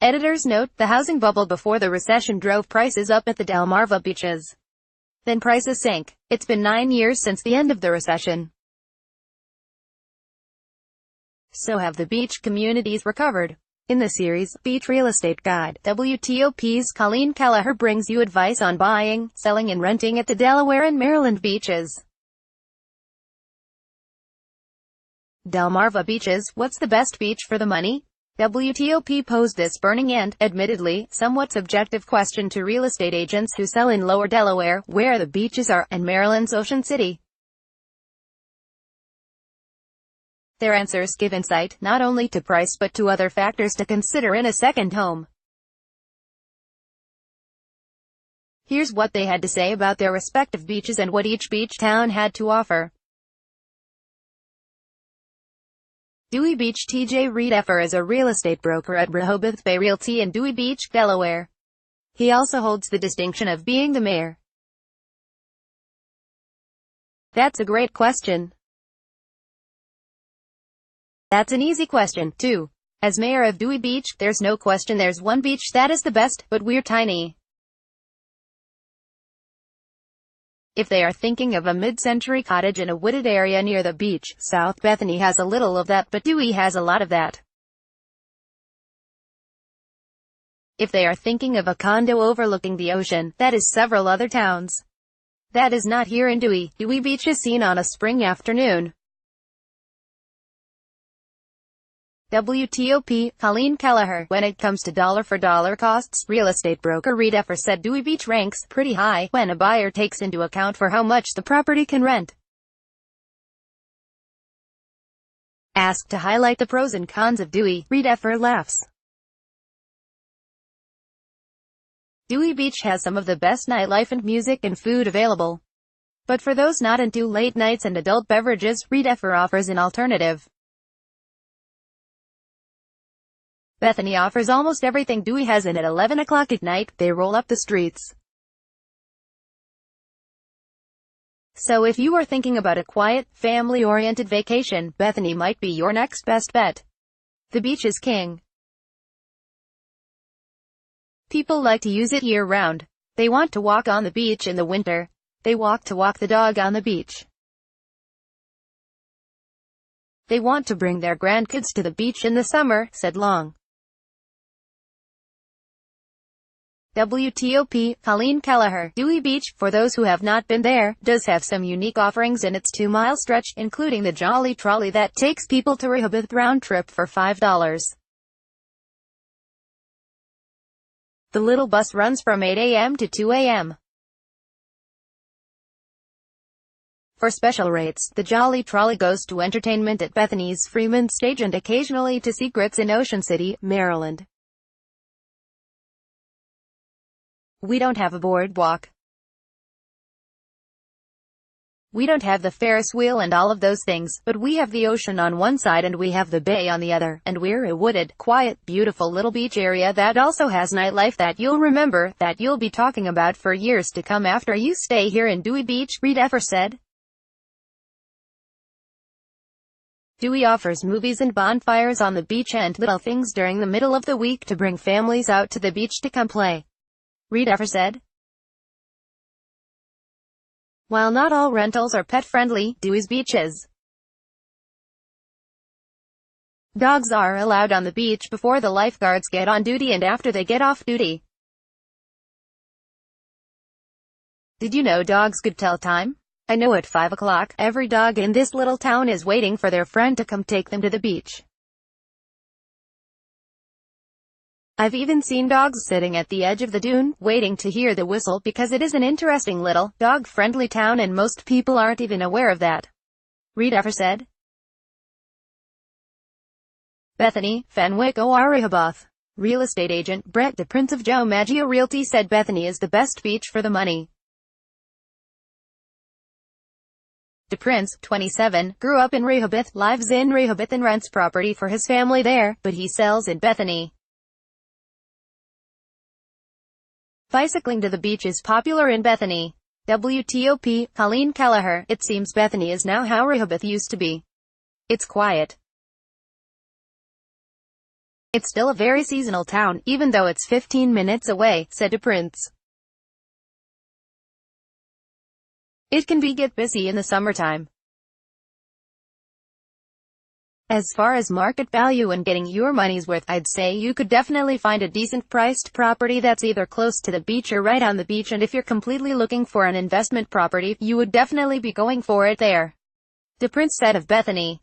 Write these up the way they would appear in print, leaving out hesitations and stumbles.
Editor's note: the housing bubble before the recession drove prices up at the Delmarva beaches. Then prices sank. It's been 9 years since the end of the recession. So have the beach communities recovered? In the series, Beach Real Estate Guide, WTOP's Colleen Kelleher brings you advice on buying, selling and renting at the Delaware and Maryland beaches. Delmarva beaches: what's the best beach for the money? WTOP posed this burning and, admittedly, somewhat subjective question to real estate agents who sell in Lower Delaware, where the beaches are, and Maryland's Ocean City. Their answers give insight, not only to price but to other factors to consider in a second home. Here's what they had to say about their respective beaches and what each beach town had to offer. Dewey Beach: TJ Riedeffer is a real estate broker at Rehoboth Bay Realty in Dewey Beach, Delaware. He also holds the distinction of being the mayor. That's a great question. That's an easy question, too. As mayor of Dewey Beach, there's no question there's one beach that is the best, but we're tiny. If they are thinking of a mid-century cottage in a wooded area near the beach, South Bethany has a little of that, but Dewey has a lot of that. If they are thinking of a condo overlooking the ocean, that is several other towns. That is not here in Dewey. Dewey Beach is seen on a spring afternoon. WTOP, Colleen Kelleher. When it comes to dollar-for-dollar costs, real estate broker Riedeffer said Dewey Beach ranks pretty high when a buyer takes into account for how much the property can rent. Asked to highlight the pros and cons of Dewey, Riedeffer laughs. Dewey Beach has some of the best nightlife and music and food available. But for those not into late nights and adult beverages, Riedeffer offers an alternative. Bethany offers almost everything Dewey has, and at 11 o'clock at night, they roll up the streets. So if you are thinking about a quiet, family-oriented vacation, Bethany might be your next best bet. The beach is king. People like to use it year-round. They want to walk on the beach in the winter. They walk to walk the dog on the beach. They want to bring their grandkids to the beach in the summer, said Long. WTOP, Colleen Kelleher. Dewey Beach, for those who have not been there, does have some unique offerings in its 2-mile stretch, including the Jolly Trolley that takes people to Rehoboth round trip for $5. The little bus runs from 8 a.m. to 2 a.m. For special rates, the Jolly Trolley goes to entertainment at Bethany's Freeman Stage and occasionally to Secrets in Ocean City, Maryland. We don't have a boardwalk. We don't have the Ferris wheel and all of those things, but we have the ocean on one side and we have the bay on the other, and we're a wooded, quiet, beautiful little beach area that also has nightlife that you'll remember, that you'll be talking about for years to come after you stay here in Dewey Beach, Riedeffer said. Dewey offers movies and bonfires on the beach and little things during the middle of the week to bring families out to the beach to come play, Riedeffer said. While not all rentals are pet-friendly, Dewey's beaches. Dogs are allowed on the beach before the lifeguards get on duty and after they get off duty. Did you know dogs could tell time? I know at 5 o'clock, every dog in this little town is waiting for their friend to come take them to the beach. I've even seen dogs sitting at the edge of the dune, waiting to hear the whistle because it is an interesting little, dog-friendly town and most people aren't even aware of that, Riedeffer said. Bethany, Fenwick or Rehoboth. Real estate agent Brett DePrince of Joe Maggio Realty said Bethany is the best beach for the money. DePrince, 27, grew up in Rehoboth, lives in Rehoboth and rents property for his family there, but he sells in Bethany. Bicycling to the beach is popular in Bethany. WTOP, Colleen Kelleher. It seems Bethany is now how Rehoboth used to be. It's quiet. It's still a very seasonal town, even though it's 15 minutes away, said Prince. It can get busy in the summertime. As far as market value and getting your money's worth, I'd say you could definitely find a decent priced property that's either close to the beach or right on the beach, and if you're completely looking for an investment property, you would definitely be going for it there. The Prince said of Bethany.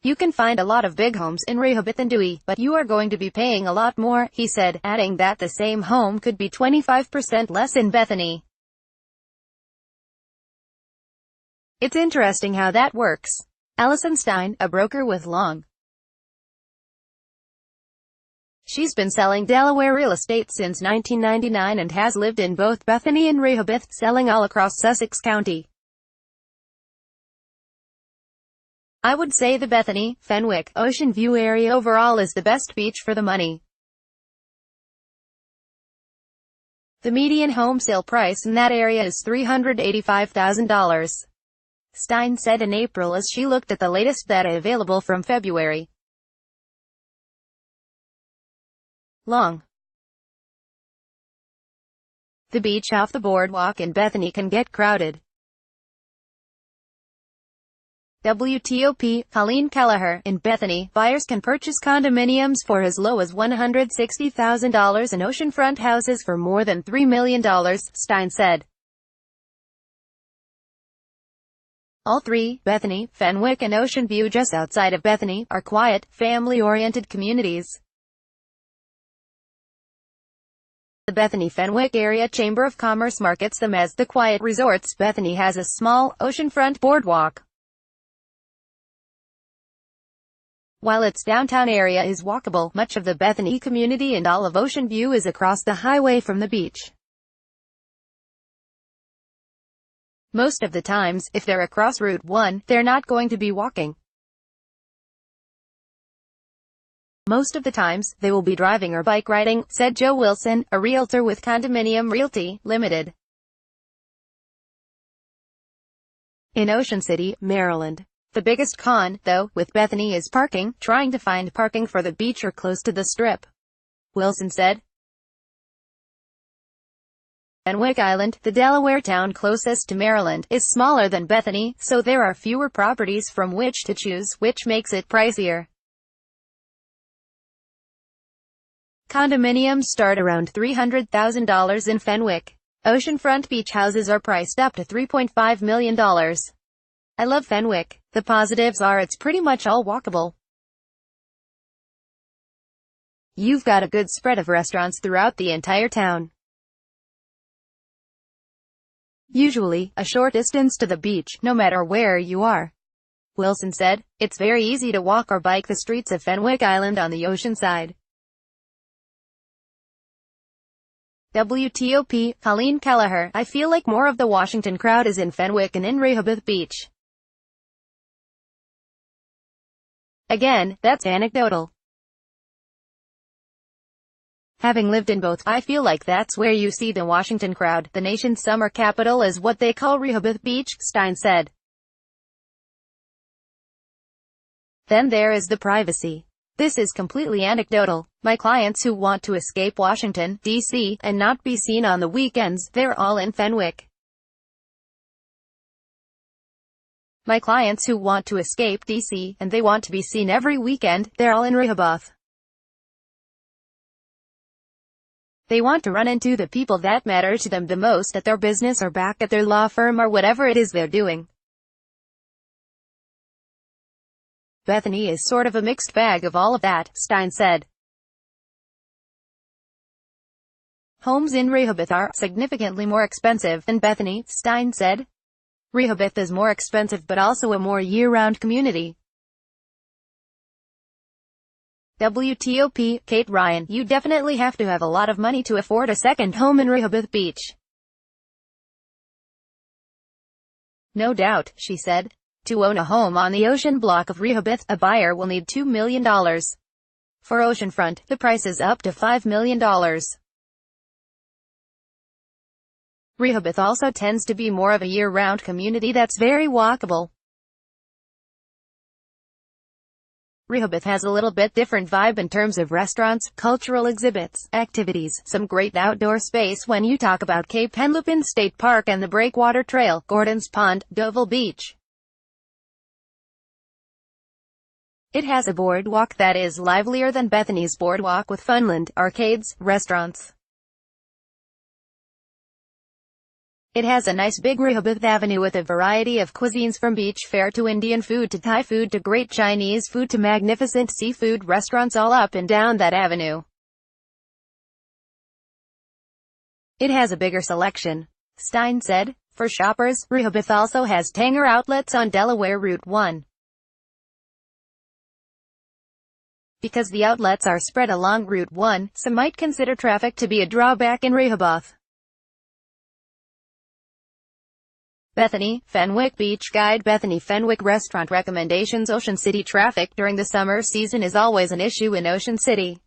You can find a lot of big homes in Rehoboth and Dewey, but you are going to be paying a lot more, he said, adding that the same home could be 25% less in Bethany. It's interesting how that works. Allison Stein, a broker with Long. She's been selling Delaware real estate since 1999 and has lived in both Bethany and Rehoboth, selling all across Sussex County. I would say the Bethany, Fenwick, Ocean View area overall is the best beach for the money. The median home sale price in that area is $385,000. Stein said in April as she looked at the latest data available from February. Long. The beach off the boardwalk in Bethany can get crowded. WTOP, Colleen Kelleher, in Bethany, buyers can purchase condominiums for as low as $160,000 and oceanfront houses for more than $3 million, Stein said. All three, Bethany, Fenwick and Ocean View just outside of Bethany, are quiet, family-oriented communities. The Bethany-Fenwick Area Chamber of Commerce markets them as the quiet resorts. Bethany has a small, oceanfront boardwalk, while its downtown area is walkable. Much of the Bethany community and all of Ocean View is across the highway from the beach. Most of the times, if they're across Route 1, they're not going to be walking. Most of the times, they will be driving or bike riding, said Joe Wilson, a realtor with Condominium Realty, Limited, in Ocean City, Maryland. The biggest con, though, with Bethany is parking, trying to find parking for the beach or close to the Strip, Wilson said. Fenwick Island, the Delaware town closest to Maryland, is smaller than Bethany, so there are fewer properties from which to choose, which makes it pricier. Condominiums start around $300,000 in Fenwick. Oceanfront beach houses are priced up to $3.5 million. I love Fenwick. The positives are it's pretty much all walkable. You've got a good spread of restaurants throughout the entire town. Usually, a short distance to the beach, no matter where you are. Wilson said, it's very easy to walk or bike the streets of Fenwick Island on the ocean side. WTOP, Colleen Kelleher, I feel like more of the Washington crowd is in Fenwick and in Rehoboth Beach. Again, that's anecdotal. Having lived in both, I feel like that's where you see the Washington crowd. The nation's summer capital is what they call Rehoboth Beach, Stein said. Then there is the privacy. This is completely anecdotal. My clients who want to escape Washington, D.C., and not be seen on the weekends, they're all in Fenwick. My clients who want to escape D.C., and they want to be seen every weekend, they're all in Rehoboth. They want to run into the people that matter to them the most at their business or back at their law firm or whatever it is they're doing. Bethany is sort of a mixed bag of all of that, Stein said. Homes in Rehoboth are significantly more expensive than Bethany, Stein said. Rehoboth is more expensive but also a more year-round community. WTOP, Kate Ryan, you definitely have to have a lot of money to afford a second home in Rehoboth Beach. No doubt, she said. To own a home on the ocean block of Rehoboth, a buyer will need $2 million. For oceanfront, the price is up to $5 million. Rehoboth also tends to be more of a year-round community that's very walkable. Rehoboth has a little bit different vibe in terms of restaurants, cultural exhibits, activities, some great outdoor space when you talk about Cape Henlopen State Park and the Breakwater Trail, Gordon's Pond, Deauville Beach. It has a boardwalk that is livelier than Bethany's boardwalk with funland, arcades, restaurants. It has a nice big Rehoboth Avenue with a variety of cuisines from beach fare to Indian food to Thai food to great Chinese food to magnificent seafood restaurants all up and down that avenue. It has a bigger selection, Stein said. For shoppers, Rehoboth also has Tanger outlets on Delaware Route 1. Because the outlets are spread along Route 1, some might consider traffic to be a drawback in Rehoboth. Bethany, Fenwick Beach Guide. Bethany Fenwick Restaurant recommendations. Ocean City traffic during the summer season is always an issue in Ocean City.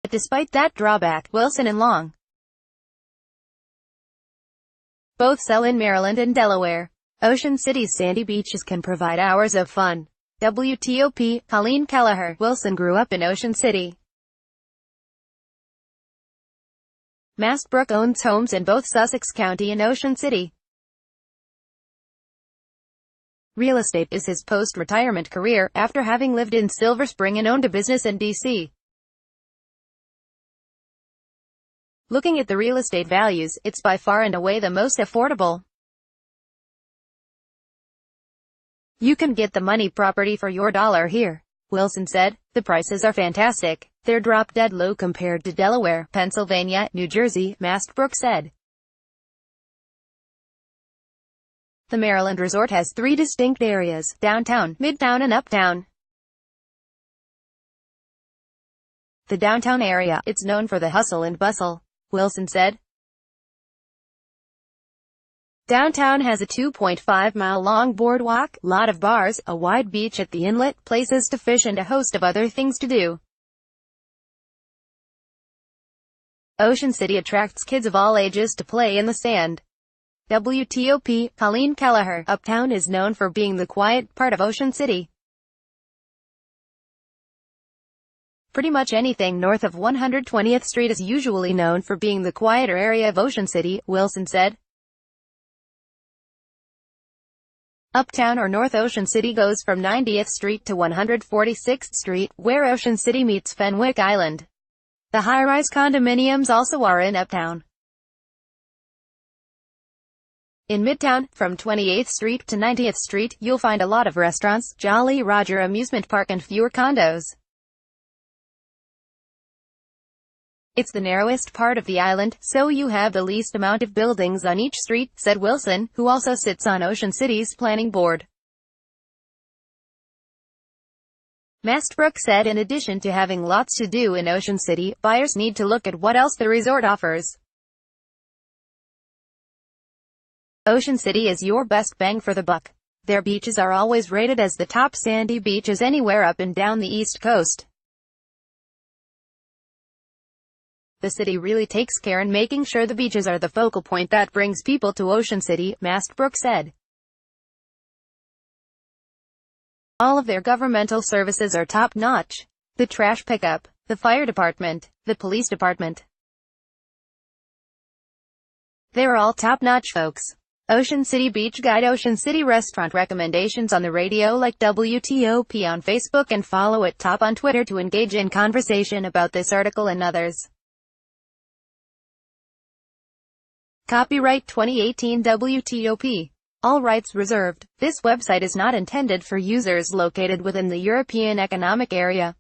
But despite that drawback, Wilson and Long both sell in Maryland and Delaware. Ocean City's sandy beaches can provide hours of fun. WTOP, Colleen Kelleher. Wilson grew up in Ocean City. Mastbrook owns homes in both Sussex County and Ocean City. Real estate is his post-retirement career, after having lived in Silver Spring and owned a business in D.C. Looking at the real estate values, it's by far and away the most affordable. You can get the money property for your dollar here, Wilson said. The prices are fantastic. They're drop-dead low compared to Delaware, Pennsylvania, New Jersey, Mastbrook said. The Maryland resort has three distinct areas: downtown, midtown and uptown. The downtown area, it's known for the hustle and bustle, Wilson said. Downtown has a 2.5-mile-long boardwalk, lot of bars, a wide beach at the inlet, places to fish and a host of other things to do. Ocean City attracts kids of all ages to play in the sand. WTOP, Colleen Kelleher. Uptown is known for being the quiet part of Ocean City. Pretty much anything north of 120th Street is usually known for being the quieter area of Ocean City, Wilson said. Uptown or North Ocean City goes from 90th Street to 146th Street, where Ocean City meets Fenwick Island. The high-rise condominiums also are in Uptown. In Midtown, from 28th Street to 90th Street, you'll find a lot of restaurants, Jolly Roger amusement park and fewer condos. It's the narrowest part of the island, so you have the least amount of buildings on each street, said Wilson, who also sits on Ocean City's planning board. Mastbrook said in addition to having lots to do in Ocean City, buyers need to look at what else the resort offers. Ocean City is your best bang for the buck. Their beaches are always rated as the top sandy beaches anywhere up and down the East Coast. The city really takes care in making sure the beaches are the focal point that brings people to Ocean City, Mastbrook said. All of their governmental services are top-notch. The trash pickup, the fire department, the police department. They're all top-notch folks. Ocean City Beach Guide. Ocean City restaurant recommendations on the radio. Like WTOP on Facebook and follow at Top on Twitter to engage in conversation about this article and others. Copyright 2018 WTOP. All rights reserved. This website is not intended for users located within the European Economic Area.